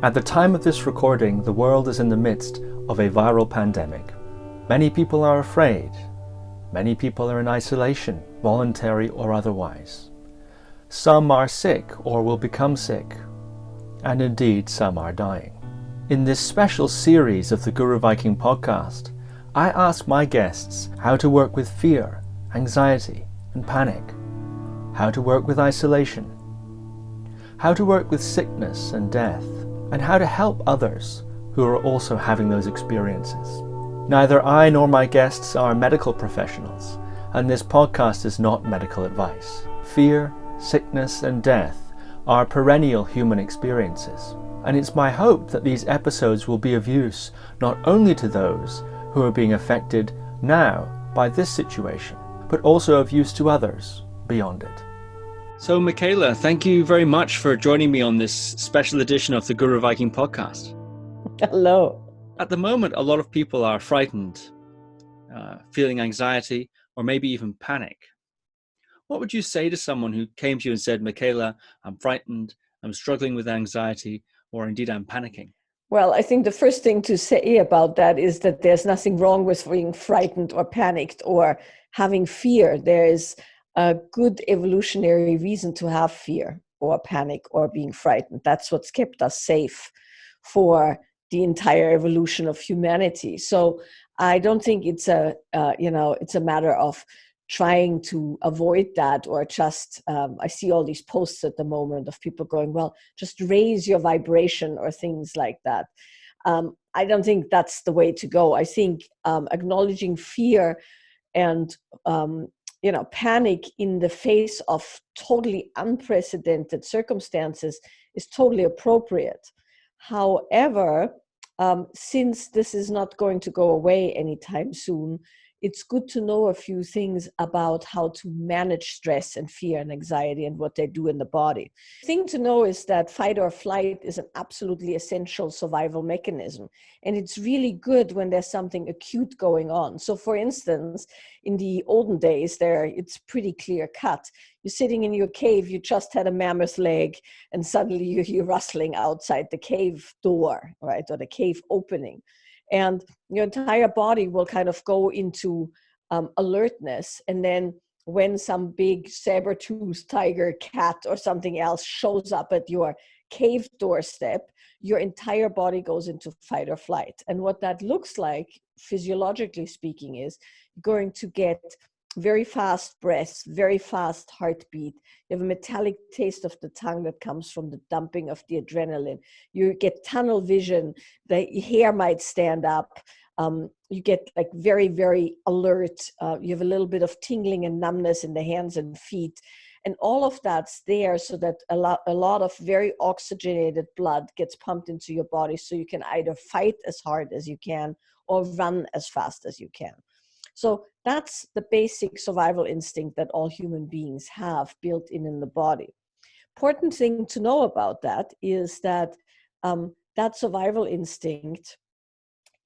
At the time of this recording, the world is in the midst of a viral pandemic. Many people are afraid. Many people are in isolation, voluntary or otherwise. Some are sick or will become sick. And indeed, some are dying. In this special series of the Guru Viking Podcast, I ask my guests how to work with fear, anxiety, and panic, how to work with isolation, how to work with sickness and death, and how to help others who are also having those experiences. Neither I nor my guests are medical professionals, and this podcast is not medical advice. Fear, sickness, and death are perennial human experiences, and it's my hope that these episodes will be of use not only to those who are being affected now by this situation, but also of use to others beyond it. So Michaela, thank you very much for joining me on this special edition of the Guru Viking Podcast. Hello. At the moment, a lot of people are frightened, feeling anxiety, or maybe even panic. What would you say to someone who came to you and said, Michaela, I'm frightened, I'm struggling with anxiety, or indeed I'm panicking? Well, I think the first thing to say about that is that there's nothing wrong with being frightened or panicked or having fear. There is a good evolutionary reason to have fear or panic or being frightened. That's what's kept us safe for the entire evolution of humanity. So I don't think it's it's a matter of trying to avoid that or just, I see all these posts at the moment of people going, well, just raise your vibration or things like that. I don't think that's the way to go. I think acknowledging fear and panic in the face of totally unprecedented circumstances is totally appropriate. However, since this is not going to go away anytime soon, it's good to know a few things about how to manage stress and fear and anxiety and what they do in the body. The thing to know is that fight or flight is an absolutely essential survival mechanism. And it's really good when there's something acute going on. So for instance, in the olden days it's pretty clear cut. You're sitting in your cave, you just had a mammoth leg, and suddenly you're rustling outside the cave door, right, or the cave opening. And your entire body will kind of go into alertness. And then when some big saber-toothed tiger, cat, or something else shows up at your cave doorstep, your entire body goes into fight or flight. And what that looks like, physiologically speaking, is you're going to get very fast breaths, very fast heartbeat. You have a metallic taste of the tongue that comes from the dumping of the adrenaline. You get tunnel vision. The hair might stand up. You get like very, very alert. You have a little bit of tingling and numbness in the hands and feet. And all of that's there so that a lot of very oxygenated blood gets pumped into your body so you can either fight as hard as you can or run as fast as you can. So that's the basic survival instinct that all human beings have built in the body. Important thing to know about that is that that survival instinct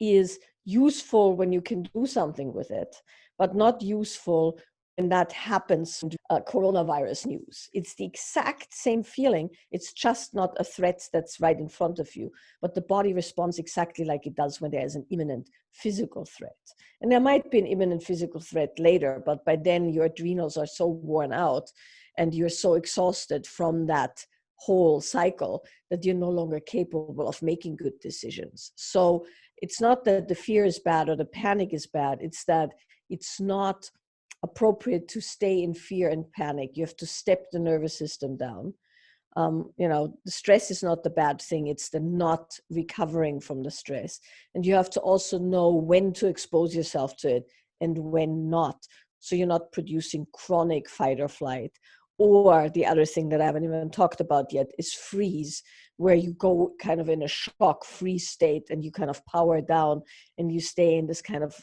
is useful when you can do something with it, but not useful when that happens in coronavirus news. It's the exact same feeling. It's just not a threat that's right in front of you, but the body responds exactly like it does when there is an imminent physical threat. And there might be an imminent physical threat later, but by then your adrenals are so worn out and you're so exhausted from that whole cycle that you're no longer capable of making good decisions. So it's not that the fear is bad or the panic is bad. It's that it's not appropriate to stay in fear and panic. You have to step the nervous system down. The stress is not the bad thing. It's the not recovering from the stress. And you have to also know when to expose yourself to it and when not. So you're not producing chronic fight or flight. Or the other thing that I haven't even talked about yet is freeze, where you go kind of in a shock freeze state and you kind of power down and you stay in this kind of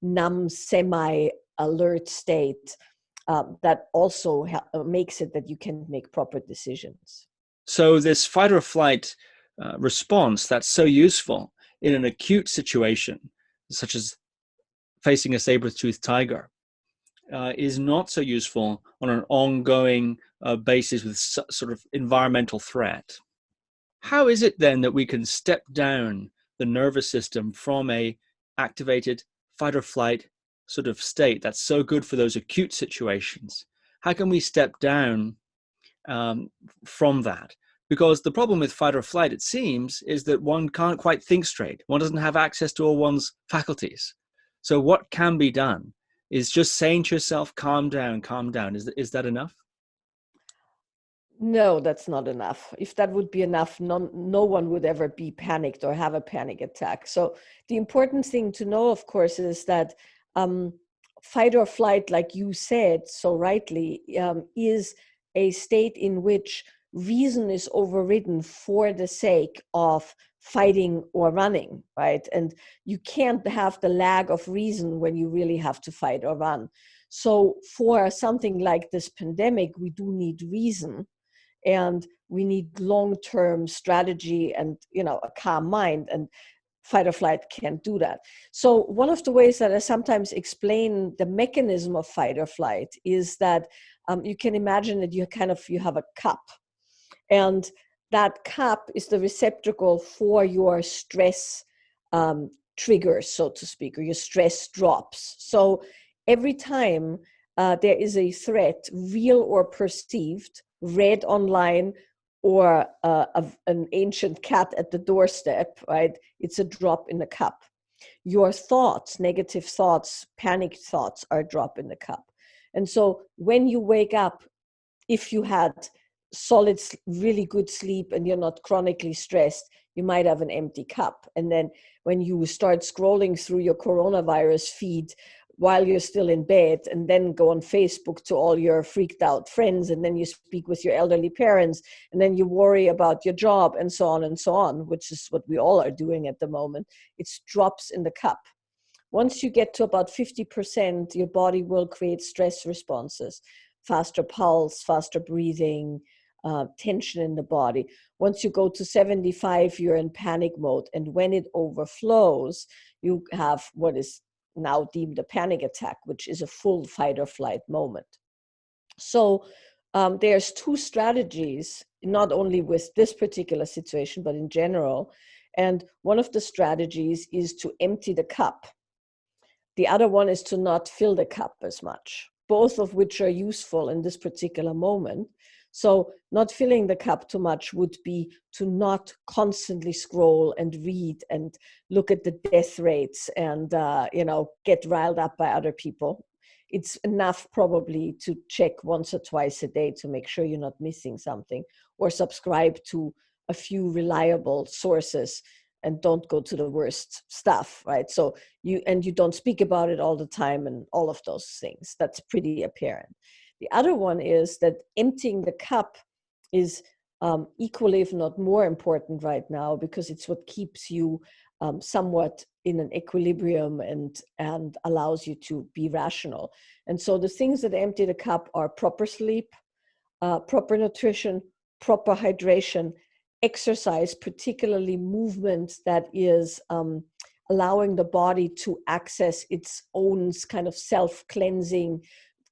numb, semi-alert state that also makes it that you can make proper decisions. So this fight or flight response that's so useful in an acute situation, such as facing a saber-toothed tiger, is not so useful on an ongoing basis with sort of environmental threat. How is it then that we can step down the nervous system from a activated fight or flight sort of state that's so good for those acute situations? How can we step down from that? Because the problem with fight or flight, it seems, is that one can't quite think straight. One doesn't have access to all one's faculties. So what can be done is just saying to yourself, calm down, calm down. Is that enough? No, that's not enough. If that would be enough, no one would ever be panicked or have a panic attack. So the important thing to know, of course, is that fight or flight, like you said so rightly, is a state in which reason is overridden for the sake of fighting or running, right? And you can't have the lag of reason when you really have to fight or run. So for something like this pandemic, we do need reason, and we need long-term strategy and, a calm mind, and fight or flight can't do that. So one of the ways that I sometimes explain the mechanism of fight or flight is that you can imagine that you have a cup, and that cup is the receptacle for your stress triggers, so to speak, or your stress drops. So every time there is a threat, real or perceived, read online, or an ancient cat at the doorstep, right? It's a drop in the cup. Your thoughts, negative thoughts, panicked thoughts, are a drop in the cup. And so when you wake up, if you had solid, really good sleep and you're not chronically stressed, you might have an empty cup. And then when you start scrolling through your coronavirus feed while you're still in bed, and then go on Facebook to all your freaked out friends, and then you speak with your elderly parents, and then you worry about your job, and so on, which is what we all are doing at the moment, it's drops in the cup. Once you get to about 50%, your body will create stress responses, faster pulse, faster breathing, tension in the body. Once you go to 75, you're in panic mode. And when it overflows, you have what is now deemed a panic attack, which is a full fight or flight moment. So there's two strategies, not only with this particular situation, but in general. And one of the strategies is to empty the cup. The other one is to not fill the cup as much, both of which are useful in this particular moment. So not filling the cup too much would be to not constantly scroll and read and look at the death rates and, get riled up by other people. It's enough probably to check once or twice a day to make sure you're not missing something, or subscribe to a few reliable sources and don't go to the worst stuff, right? So you don't speak about it all the time and all of those things. That's pretty apparent. The other one is that emptying the cup is equally, if not more important right now, because it's what keeps you somewhat in an equilibrium and allows you to be rational. And so the things that empty the cup are proper sleep, proper nutrition, proper hydration, exercise, particularly movement that is allowing the body to access its own kind of self-cleansing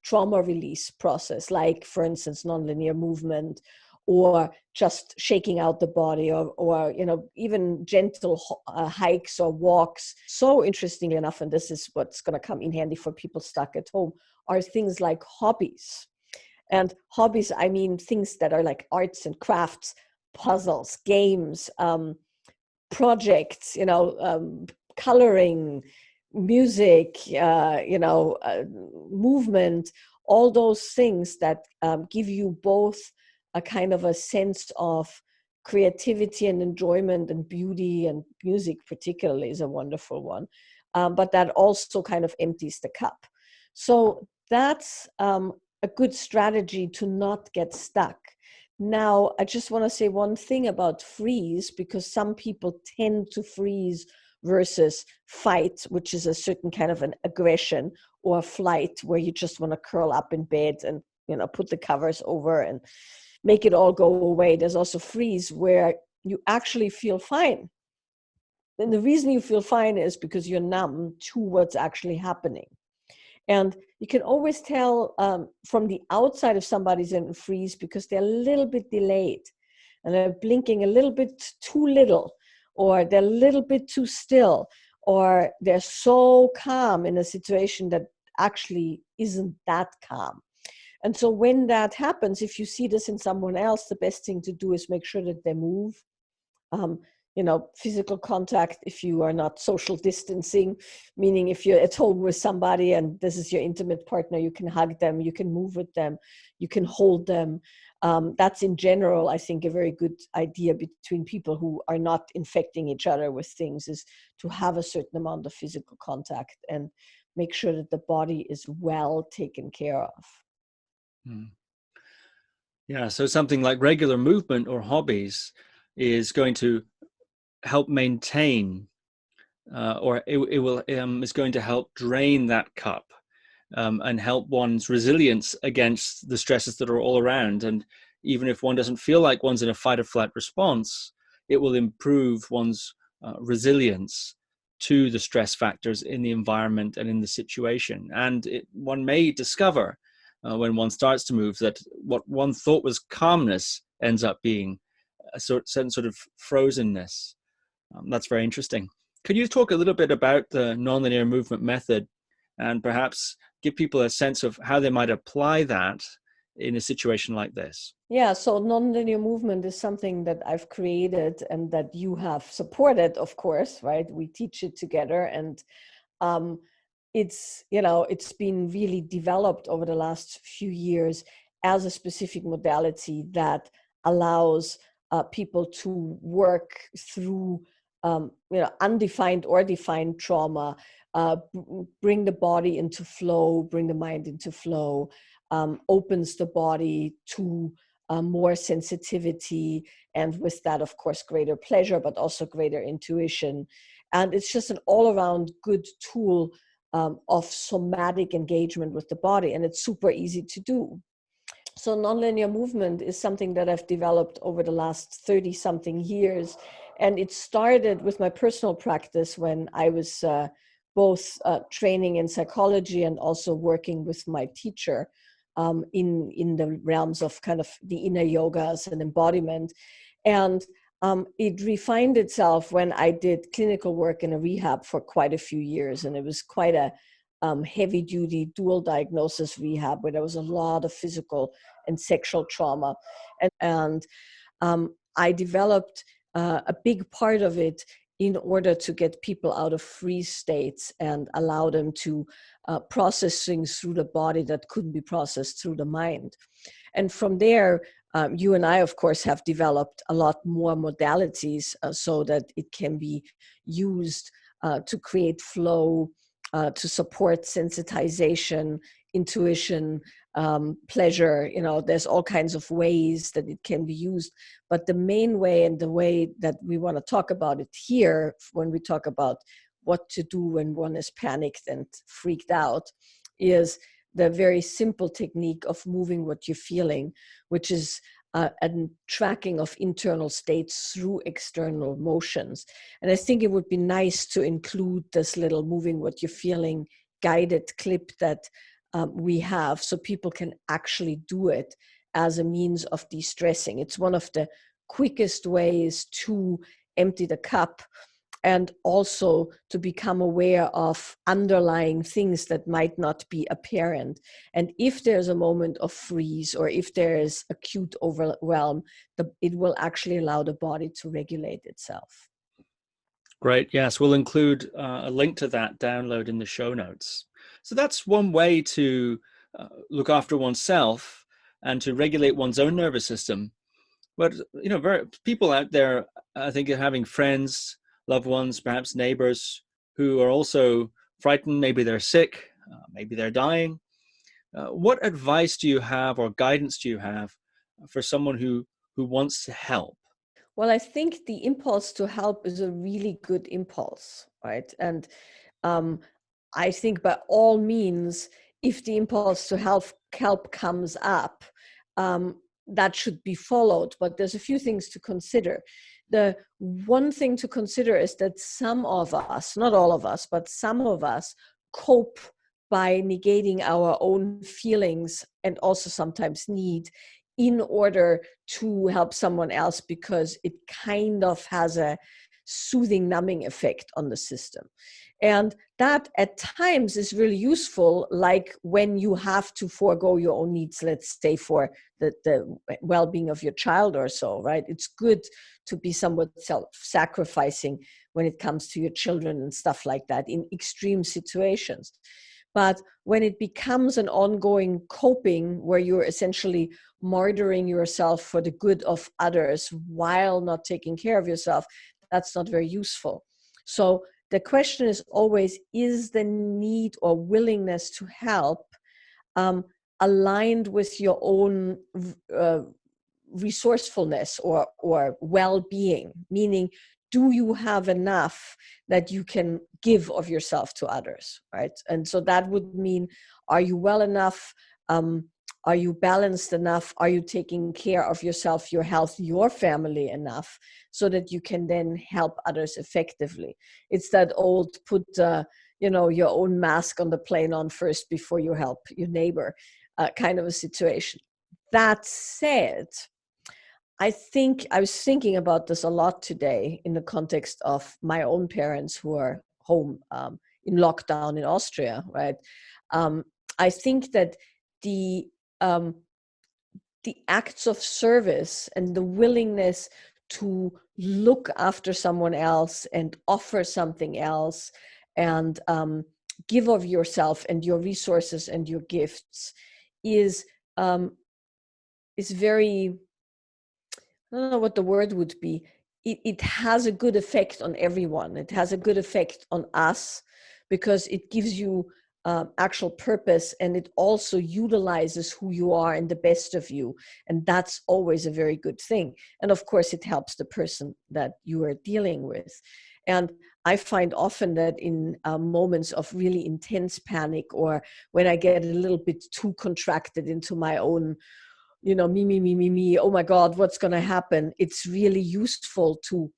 trauma release process, like, for instance, nonlinear movement, or just shaking out the body, or even gentle hikes or walks. So interestingly enough, and this is what's going to come in handy for people stuck at home, are things like hobbies. And hobbies, I mean things that are like arts and crafts, puzzles, games, projects, coloring, music, movement, all those things that give you both a kind of a sense of creativity and enjoyment and beauty, and music particularly is a wonderful one, but that also kind of empties the cup. So that's a good strategy to not get stuck. Now, I just want to say one thing about freeze, because some people tend to freeze versus fight, which is a certain kind of an aggression, or flight where you just want to curl up in bed and, put the covers over and make it all go away. There's also freeze where you actually feel fine. And the reason you feel fine is because you're numb to what's actually happening. And you can always tell from the outside if somebody's in freeze because they're a little bit delayed. and they're blinking a little bit too little, or they're a little bit too still, or they're so calm in a situation that actually isn't that calm. And so when that happens, if you see this in someone else, the best thing to do is make sure that they move. Physical contact, if you are not social distancing, meaning if you're at home with somebody and this is your intimate partner, you can hug them, you can move with them, you can hold them. That's in general, I think, a very good idea between people who are not infecting each other with things, is to have a certain amount of physical contact and make sure that the body is well taken care of. Yeah, so something like regular movement or hobbies is going to help maintain, or it will is going to help drain that cup, and help one's resilience against the stresses that are all around. And even if one doesn't feel like one's in a fight or flight response, it will improve one's resilience to the stress factors in the environment and in the situation. And one may discover when one starts to move that what one thought was calmness ends up being a certain sort of frozenness. That's very interesting. Could you talk a little bit about the nonlinear movement method and perhaps give people a sense of how they might apply that in a situation like this? Yeah, so nonlinear movement is something that I've created and that you have supported, of course, right? We teach it together, and it's been really developed over the last few years as a specific modality that allows people to work through undefined or defined trauma, bring the body into flow, bring the mind into flow, opens the body to more sensitivity, and with that, of course, greater pleasure, but also greater intuition. And it's just an all-around good tool of somatic engagement with the body, and it's super easy to do. So nonlinear movement is something that I've developed over the last 30-something years, and it started with my personal practice when I was both training in psychology and also working with my teacher in the realms of kind of the inner yogas and embodiment. And it refined itself when I did clinical work in a rehab for quite a few years, and it was quite a heavy-duty dual diagnosis rehab where there was a lot of physical and sexual trauma. And I developed a big part of it in order to get people out of freeze states and allow them to process things through the body that couldn't be processed through the mind. And from there, you and I, of course, have developed a lot more modalities so that it can be used to create flow, to support sensitization, intuition, pleasure. There's all kinds of ways that it can be used. But the main way, and the way that we want to talk about it here, when we talk about what to do when one is panicked and freaked out, is the very simple technique of moving what you're feeling, which is a tracking of internal states through external motions. And I think it would be nice to include this little moving what you're feeling guided clip that we have, so people can actually do it as a means of de-stressing. It's one of the quickest ways to empty the cup and also to become aware of underlying things that might not be apparent. And if there's a moment of freeze or if there is acute overwhelm, it will actually allow the body to regulate itself. Great. Yes, we'll include a link to that download in the show notes. So that's one way to look after oneself and to regulate one's own nervous system. But, people out there, I think, are having friends, loved ones, perhaps neighbors who are also frightened. Maybe they're sick, maybe they're dying. What advice do you have or guidance do you have for someone who wants to help? Well, I think the impulse to help is a really good impulse, right? And I think by all means, if the impulse to help comes up, that should be followed. But there's a few things to consider. The one thing to consider is that some of us, not all of us, but some of us cope by negating our own feelings and also sometimes need in order to help someone else, because it kind of has a soothing, numbing effect on the system. And that at times is really useful, like when you have to forego your own needs, let's say for the well-being of your child or so, right? It's good to be somewhat self-sacrificing when it comes to your children and stuff like that in extreme situations. But when it becomes an ongoing coping where you're essentially martyring yourself for the good of others while not taking care of yourself, that's not very useful. So the question is always, is the need or willingness to help aligned with your own resourcefulness or well-being? Meaning, do you have enough that you can give of yourself to others, right? And so that would mean, are you well enough? Are you balanced enough? Are you taking care of yourself, your health, your family enough so that you can then help others effectively? It's that old put, your own mask on the plane on first before you help your neighbor kind of a situation. That said, I think I was thinking about this a lot today in the context of my own parents who are home in lockdown in Austria, right? I think that the acts of service and the willingness to look after someone else and offer something else and give of yourself and your resources and your gifts is very, I don't know what the word would be. It has a good effect on everyone. It has a good effect on us because it gives you actual purpose, and it also utilizes who you are and the best of you. And that's always a very good thing. And of course, it helps the person that you are dealing with. And I find often that in moments of really intense panic, or when I get a little bit too contracted into my own me, oh my God, what's going to happen? It's really useful to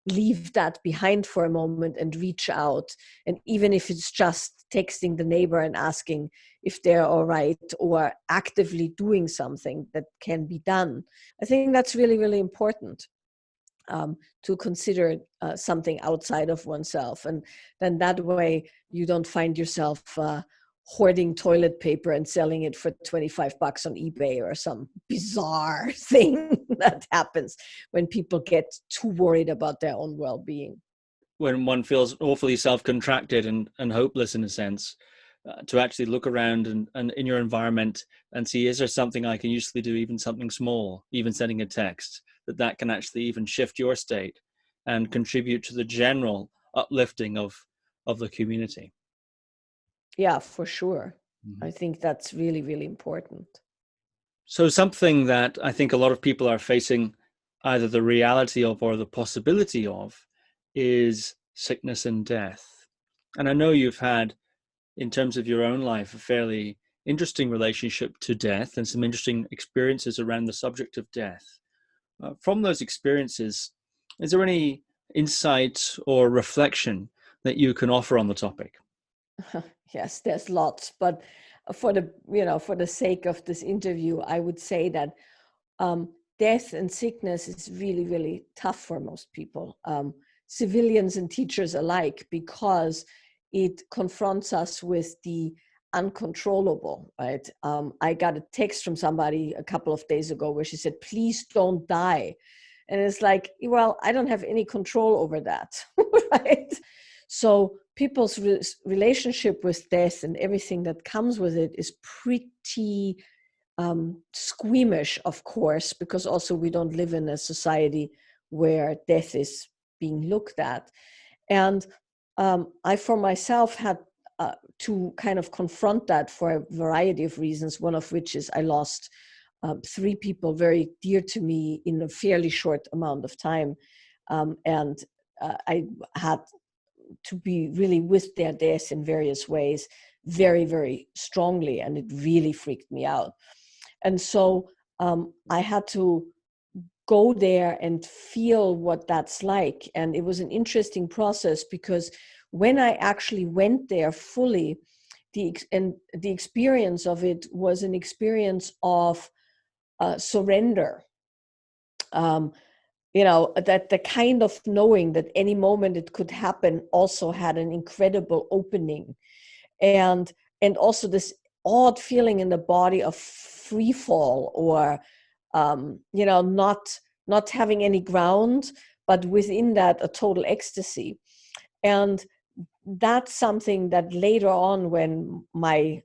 leave that behind for a moment and reach out. And even if it's just texting the neighbor and asking if they're all right, or actively doing something that can be done, I think that's really, really important to consider something outside of oneself. And then that way you don't find yourself hoarding toilet paper and selling it for $25 on eBay or some bizarre thing that happens when people get too worried about their own well-being. When one feels awfully self-contracted and hopeless in a sense, to actually look around and in your environment and see, is there something I can usefully do, even something small, even sending a text, that can actually even shift your state and contribute to the general uplifting of the community. Yeah, for sure. Mm-hmm. I think that's really, really important. So something that I think a lot of people are facing either the reality of or the possibility of is sickness and death. And I know you've had, in terms of your own life, a fairly interesting relationship to death and some interesting experiences around the subject of death. From those experiences, is there any insight or reflection that you can offer on the topic? Yes, there's lots, but for the sake of this interview, I would say that death and sickness is really, really tough for most people, civilians and teachers alike, because it confronts us with the uncontrollable, right? I got a text from somebody a couple of days ago where she said, please don't die. And it's like, well, I don't have any control over that, right? So people's relationship with death and everything that comes with it is pretty squeamish, of course, because also we don't live in a society where death is being looked at. And I, for myself, had to kind of confront that for a variety of reasons, one of which is I lost 3 people very dear to me in a fairly short amount of time. And I had to be really with their death in various ways, very, very strongly, and it really freaked me out. And so I had to go there and feel what that's like. And it was an interesting process, because when I actually went there fully, the experience of it was an experience of surrender. That the kind of knowing that any moment it could happen also had an incredible opening, and also this odd feeling in the body of free fall, or not having any ground, but within that a total ecstasy. And that's something that later on, when my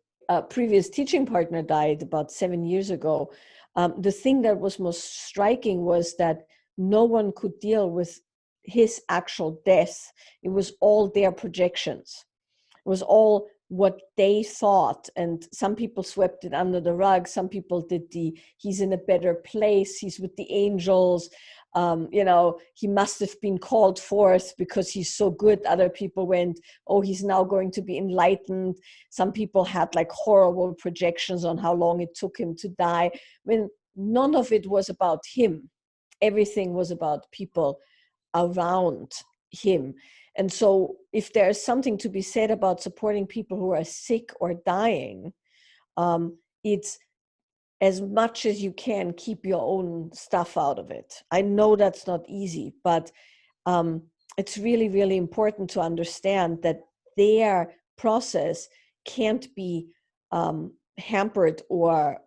previous teaching partner died about 7 years ago, the thing that was most striking was that no one could deal with his actual death. It was all their projections. It was all what they thought. And some people swept it under the rug. Some people did he's in a better place, he's with the angels, he must have been called forth because he's so good. Other people went, oh, he's now going to be enlightened. Some people had like horrible projections on how long it took him to die. None of it was about him. Everything was about people around him. And so if there's something to be said about supporting people who are sick or dying, it's as much as you can keep your own stuff out of it. I know that's not easy, but it's really, really important to understand that their process can't be hampered or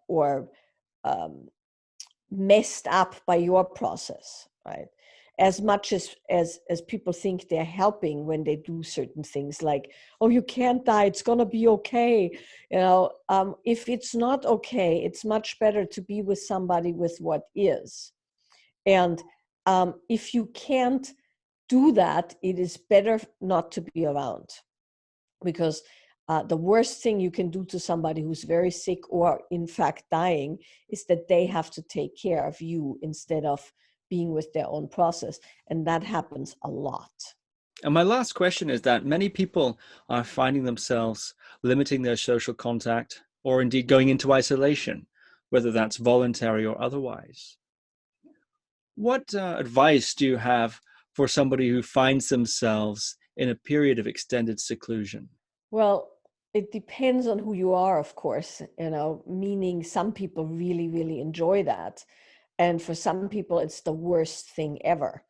messed up by your process, right? As much as people think they're helping when they do certain things like, oh, you can't die, it's gonna be okay. If it's not okay, it's much better to be with somebody with what is. And if you can't do that, it is better not to be around, because the worst thing you can do to somebody who's very sick or in fact dying is that they have to take care of you instead of being with their own process. And that happens a lot. And my last question is that many people are finding themselves limiting their social contact, or indeed going into isolation, whether that's voluntary or otherwise. What advice do you have for somebody who finds themselves in a period of extended seclusion? Well, it depends on who you are, of course, meaning some people really, really enjoy that. And for some people, it's the worst thing ever.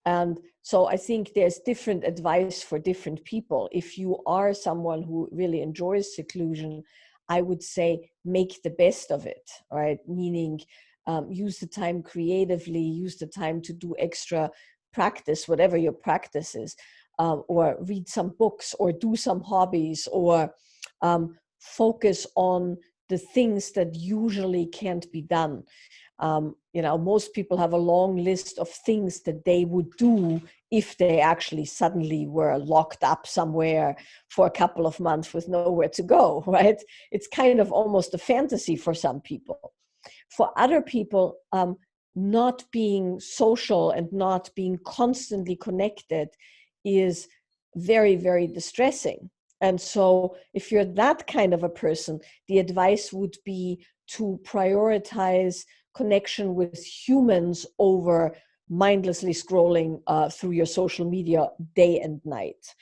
And so I think there's different advice for different people. If you are someone who really enjoys seclusion, I would say make the best of it, right? Meaning use the time creatively, use the time to do extra practice, whatever your practice is, or read some books, or do some hobbies, or focus on the things that usually can't be done. Most people have a long list of things that they would do if they actually suddenly were locked up somewhere for a couple of months with nowhere to go, right? It's kind of almost a fantasy for some people. For other people, not being social and not being constantly connected is very, very distressing. And so if you're that kind of a person, the advice would be to prioritize connection with humans over mindlessly scrolling through your social media day and night.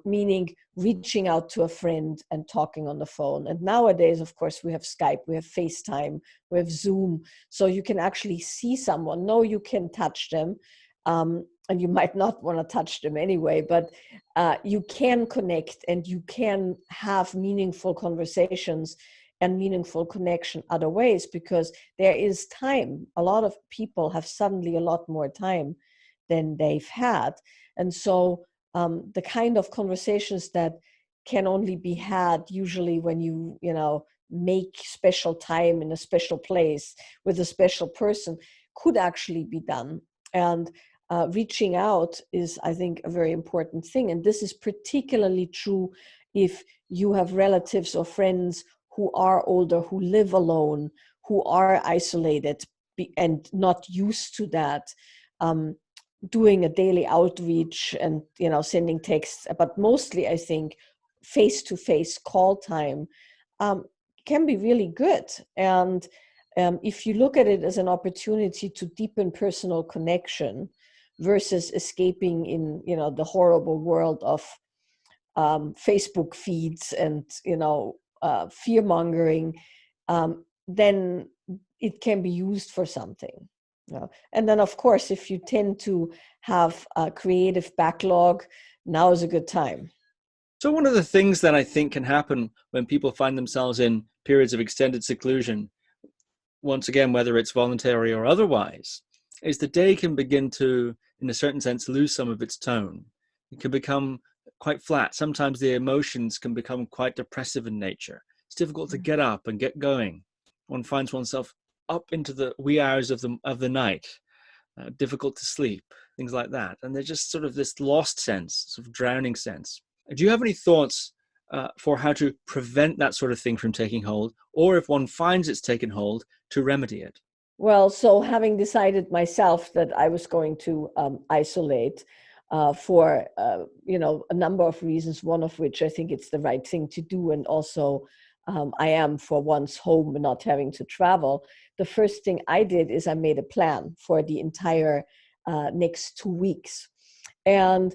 Meaning reaching out to a friend and talking on the phone. And nowadays, of course, we have Skype, we have FaceTime, we have Zoom. So you can actually see someone. No, you can touch them. And you might not want to touch them anyway, but you can connect and you can have meaningful conversations and meaningful connection other ways, because there is time. A lot of people have suddenly a lot more time than they've had. And so the kind of conversations that can only be had usually when you make special time in a special place with a special person could actually be done. And reaching out is, I think, a very important thing. And this is particularly true if you have relatives or friends who are older, who live alone, who are isolated and not used to that. Doing a daily outreach and sending texts, but mostly I think face-to-face call time can be really good. And if you look at it as an opportunity to deepen personal connection versus escaping in the horrible world of Facebook feeds and fear mongering, then it can be used for something. And then, of course, if you tend to have a creative backlog, now is a good time. So one of the things that I think can happen when people find themselves in periods of extended seclusion, once again, whether it's voluntary or otherwise, is the day can begin to, in a certain sense, lose some of its tone. It can become quite flat. Sometimes the emotions can become quite depressive in nature. It's difficult to get up and get going. One finds oneself up into the wee hours of the night, difficult to sleep, things like that. And there's just sort of this lost sense, sort of drowning sense. Do you have any thoughts for how to prevent that sort of thing from taking hold, or if one finds it's taken hold, to remedy it? Well, so having decided myself that I was going to isolate for a number of reasons, one of which I think it's the right thing to do, and also I am for once home and not having to travel. The first thing I did is I made a plan for the entire next 2 weeks, and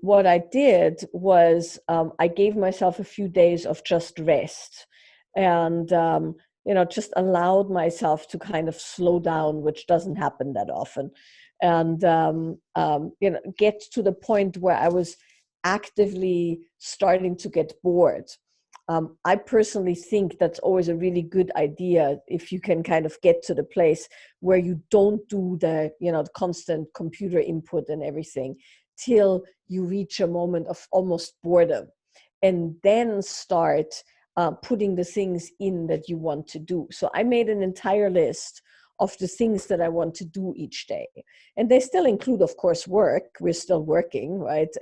what I did was I gave myself a few days of just rest, and just allowed myself to kind of slow down, which doesn't happen that often, and get to the point where I was actively starting to get bored. I personally think that's always a really good idea if you can kind of get to the place where you don't do the constant computer input and everything till you reach a moment of almost boredom, and then start putting the things in that you want to do. So I made an entire list of the things that I want to do each day. And they still include, of course, work. We're still working, right?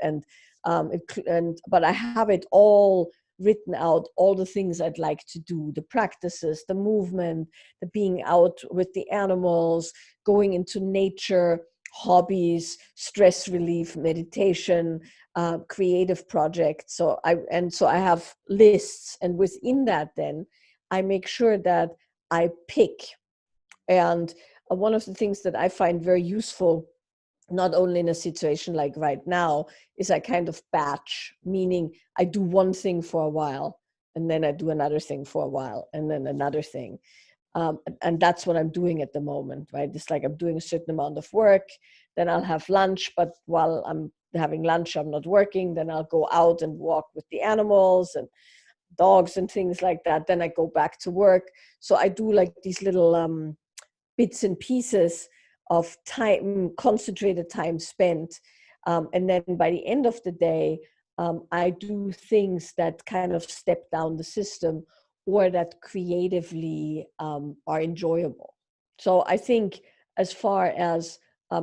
But I have it all written out, all the things I'd like to do, the practices, the movement, the being out with the animals, going into nature, hobbies, stress relief, meditation, creative projects. So I have lists, and within that, then I make sure that I pick. And one of the things that I find very useful, not only in a situation like right now, is I kind of batch, meaning I do one thing for a while, and then I do another thing for a while, and then another thing. And that's what I'm doing at the moment, right? It's like I'm doing a certain amount of work, then I'll have lunch, but while I'm having lunch, I'm not working. Then I'll go out and walk with the animals and dogs and things like that. Then I go back to work. So I do like these little bits and pieces of time, concentrated time spent. And then by the end of the day, I do things that kind of step down the system or that creatively are enjoyable. So I think as far as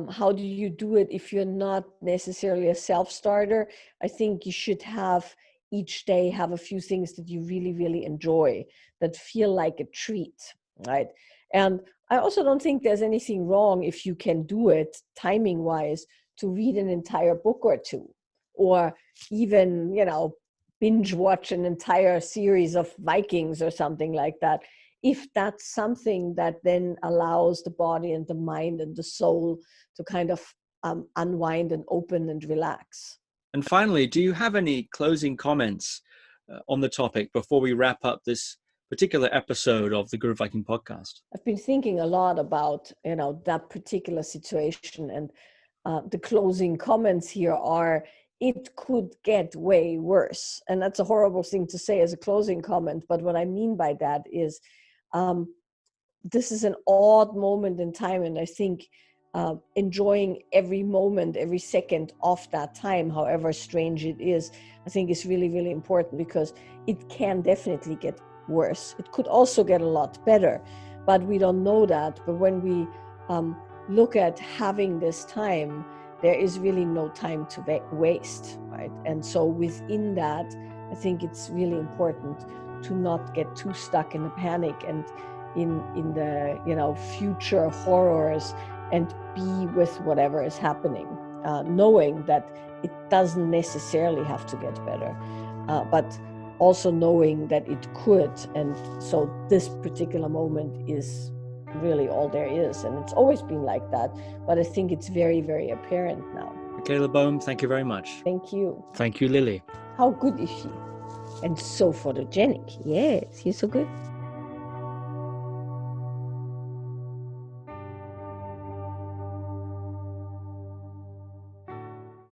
how do you do it if you're not necessarily a self-starter, I think you should have each day have a few things that you really, really enjoy, that feel like a treat, right? And I also don't think there's anything wrong if you can do it timing-wise to read an entire book or two, or even, binge watch an entire series of Vikings or something like that. If that's something that then allows the body and the mind and the soul to kind of unwind and open and relax. And finally, do you have any closing comments on the topic before we wrap up this particular episode of the Guru Viking Podcast? I've been thinking a lot about, that particular situation, and the closing comments here are, it could get way worse. And that's a horrible thing to say as a closing comment. But what I mean by that is this is an odd moment in time. And I think enjoying every moment, every second of that time, however strange it is, I think is really, really important, because it can definitely get worse. It could also get a lot better, but we don't know that. But when we look at having this time, there is really no time to waste, right? And so within that, I think it's really important to not get too stuck in the panic and in the future horrors, and be with whatever is happening, knowing that it doesn't necessarily have to get better, but also knowing that it could. And so this particular moment is really all there is, and it's always been like that, but I think it's very, very apparent now. Michaela Boehm, thank you very much. Thank you. Thank you, Lily. How good is she? And so photogenic. Yes, she's so good.